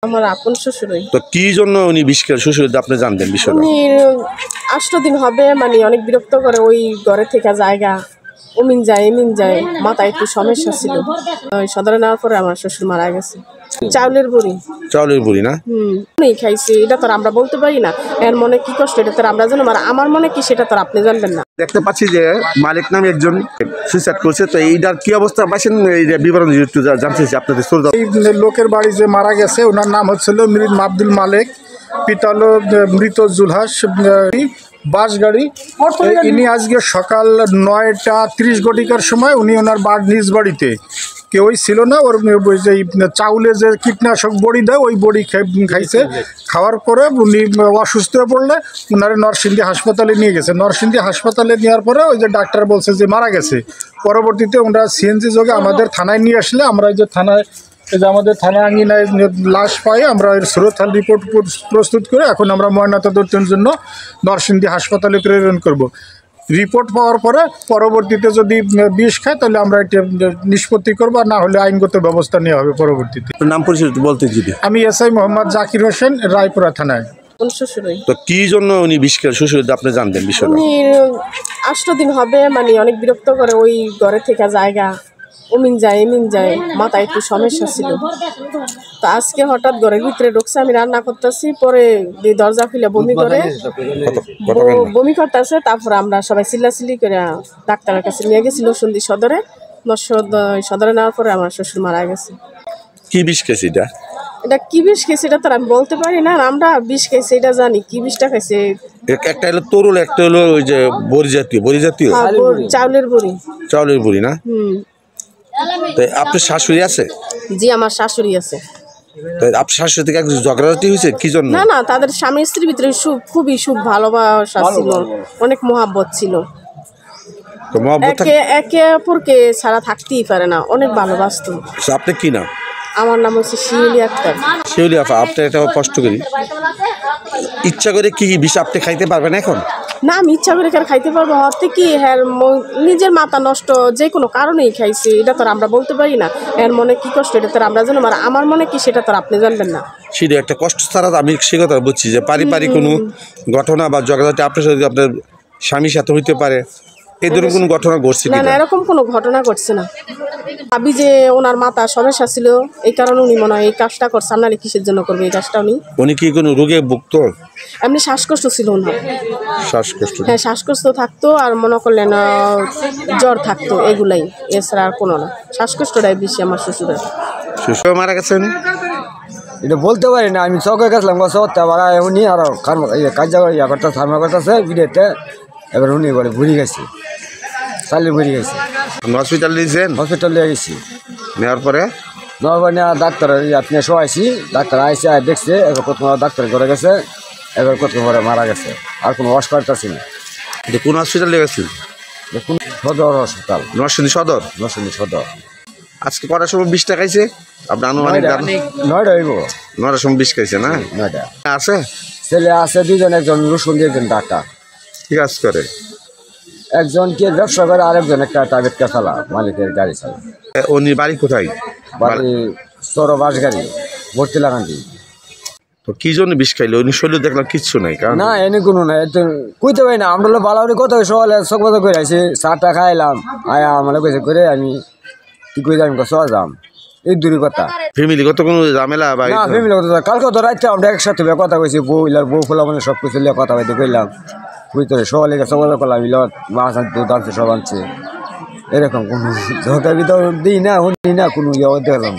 আমার আপন শ্বশুরই। তো কি জন্য উনি বিষ খেয়ে শ্বশুর আপনি জানবেন বিষয়টা? উনি 8 দিন হবে, মানে অনেক বিরক্ত করে ওই ঘরে থেকে জায়গা অমিন যায় এমিন যায়, মাথায় একটু সমস্যা ছিল। ওই সদরে নেওয়ার পরে আমার শ্বশুর মারা গেছে। চাউলের বড়ি। চাউলের বড়ি না? উনি খাইছে, এটা তো আমরা বলতে পারি না। এর মনে কি কষ্ট এটা তো আমরা জানো, আর আমার মনে কি সেটা তো আপনি জানবেন না। দেখতে পাচ্ছি যে মালিক নামে একজন সুইসাইড করছে, তো এইটার কি অবস্থা পাইছেন এই বিবরণ একটু জানতে চাই আপনাদের। এই লোকের বাড়ি যে মারা গেছে ওনার নাম হচ্ছিল মৃত আব্দুল মালেক, পিতা হলো মৃত জুলহাস বাসগাড়ি। ইনি আজকে সকাল 9টা 30 ঘটিকার সময় উনি ওনার নিজ বাড়িতে কেউই ছিল না, ওর যে চাউলে যে কীটনাশক বড়ি দেয় ওই বড়ি খাইছে। খাওয়ার পরে উনি অসুস্থ হয়ে পড়লে ওনারে নরসিংদী হাসপাতালে নিয়ে গেছে। নরসিংদী হাসপাতালে নেওয়ার পরে ওই যে ডাক্তার বলছে যে মারা গেছে। পরবর্তীতে ওনারা সিএনজি যোগে আমাদের থানায় নিয়ে আসলে আমরা এই যে থানায় এই যে আমাদের থানা আঙ্গিনায় লাশ পাই, আমরা এর সুরতহাল রিপোর্ট প্রস্তুত করে এখন আমরা ময়নাতদন্তের জন্য নরসিংদী হাসপাতালে প্রেরণ করব। রিপোর্ট পাওয়ার পরে পরবর্তীতে যদি বিষ খায় তাহলে আমরা এটা নিষ্পত্তি করবো, আর না হলে আইনগত ব্যবস্থা নেওয়া হবে পরবর্তীতে। নাম পরিচয় বলতে যদি। আমি এসআই মোহাম্মদ জাকির হোসেন, রায়পুরা থানায়। তো কি জন্য উনি বিষ খেয়ে শ্বশুর আপনি জানবেন বিষয়টা? উনি 8 দিন হবে, মানে অনেক বিরক্ত করে ওই ঘরে থেকে জায়গা অমিন যায় এমিন যায়, মাথায় একটু সমস্যা ছিল। তো আজকে হঠাৎ ঘরের ভিতরে ঢুকছে, আমি রান্না করতেছি, পরে দরজা খুলে বমি করে বমি করতেছে। তারপরে আমরা সবাই চিল্লাচিল্লি করে ডাক্তারের কাছে নিয়ে গেছি নরসিংদী সদরে। সদরে নেওয়ার পরে আমার শ্বশুর মারা গেছে। কি বিষ খেয়েছে এটা? এটা কি বিষ খেয়েছে এটা তো আমি বলতে পারি না, আমরা বিষ খেয়েছে এটা জানি। কি বিষটা খাইছে? একটা হলো তরুল, একটা হলো ওই যে বড়ি জাতীয় চাউলের বড়ি। চাউলের বড়ি না? আপনার শাশুড়ি আছে? জি, আমার শাশুড়ি আছে। আপনার শাশুড়ি থেকে ঝগড়াঝাটি হয়েছে কি জন্য? না, তাদের স্বামী স্ত্রীর ভিতরে খুবই ভালোবাসা ছিল, অনেক মহাব্বত ছিল। একে অপরকে ছাড়া থাকতেই পারে না, অনেক ভালোবাসতো। আপনি কি নাম? আমার নাম হচ্ছে শিউলি আক্তার। শিউলি আপা, আপনি একটা কষ্ট করি, ইচ্ছা করে কি বিষ আপনি খাইতে পারবেন এখন? না, আমি ইচ্ছা করে খাইতে পারবো হতে কি, হ্যাঁ নিজের মাথা নষ্ট যে কোনো কারণেই খাইছে, এটা তো আমরা বলতে পারি না। এর মনে কি কষ্ট এটা তো আমরা জানো, আর আমার মনে কি সেটা তো আপনি জানবেন না। সেটা একটা কষ্ট ছাড়া আমি সে কথা বুঝছি যে পারিবারিক কোনো ঘটনা বা ঝগড়াঝাটি আপনার সাথে আপনার স্বামীর সাথে হইতে পারে, এই ধরনের কোনো ঘটনা ঘটছে না? এরকম কোনো ঘটনা ঘটছে না। ভাবি যে ওনার মাথা সমস্যা ছিল, এই কারণে উনি মনে হয় এই কাজটা করছে। আপনারা কিসের জন্য করবে এই কাজটা? উনি কি কোনো রোগে ভুগত? এমনি শ্বাসকষ্ট ছিল ওনার। শ্বাসকষ্ট? হ্যাঁ, শ্বাসকষ্ট থাকতো, আর মনে করলেন জ্বর থাকতো, এগুলাই, এছাড়া আর কোনো না। শ্বাসকষ্টটাই বেশি আমার শ্বশুরের। শ্বশুর মারা গেছেন এটা বলতে পারি না, আমি চৌকে গেছিলাম উনি আর কাজ করতে থার্মা করতেছে বিদেতে, এবার উনি বলে ঘুরি গেছে, চালিয়ে ঘুরি গেছে। হসপিটাল নিয়েছেন? হসপিটাল নিয়ে গেছি। নেওয়ার পরে ডাক্তার আপনি শোয়াইছি, ডাক্তার আইসে দেখছে, এবার প্রথম ডাক্তার ঘরে গেছে, এবার প্রথম ঘরে মারা গেছে। আর কোনো ওয়াশ করতেছি না। এটা কোন হসপিটাল নিয়ে গেছেন? সদর হসপিটাল, নরসিংদী সদর। নরসিংদী সদর। আজকে কটার সময় বিষ খাইছে? আপনি আনুমানিক 9টা হইব। 9টার সময় বিষ খাইছে না? 9টা আছে ছেলে আছে 2জন, একজন রসুন, একজন ডাক্তার। কি কাজ করে? একজন কি ব্যবসা করে, আরেকজন একটা প্রাইভেট চালা, মালিকের গাড়ি চালা। উনি বাড়ি কোথায়? বাড়ি সরো বাস গাড়ি, ভর্তি লাগান্তি। তো কি জন্য বিষ খাইলো? উনি শরীর দেখলাম কিচ্ছু নাই। না, এনে কোনো নাই, কইতে পারি না। আমরা বালাউরি কথা সকালে সকবাদ করে আইসি, চাটা খাইলাম, আয়া আমার কইছে করে আমি কি কই যাম সহ যাম, এই দূরের কথা। ফ্যামিলিগত কোনো ঝামেলা? না, ফ্যামিলিগত কালকে তো রাইতে আমরা একসাথে কথা কইছি, বউ ফোলা মানে সব কিছু কথা বলতে কইলাম। বুঝতে সকালে সকবাদ করলাম, মাছ আনছে, দুধ আনছে, সব আনছে। এরকম কোনো ঝগড়া বিতর দিই না, শুনি না, কোনো ইয়ে দেখলাম।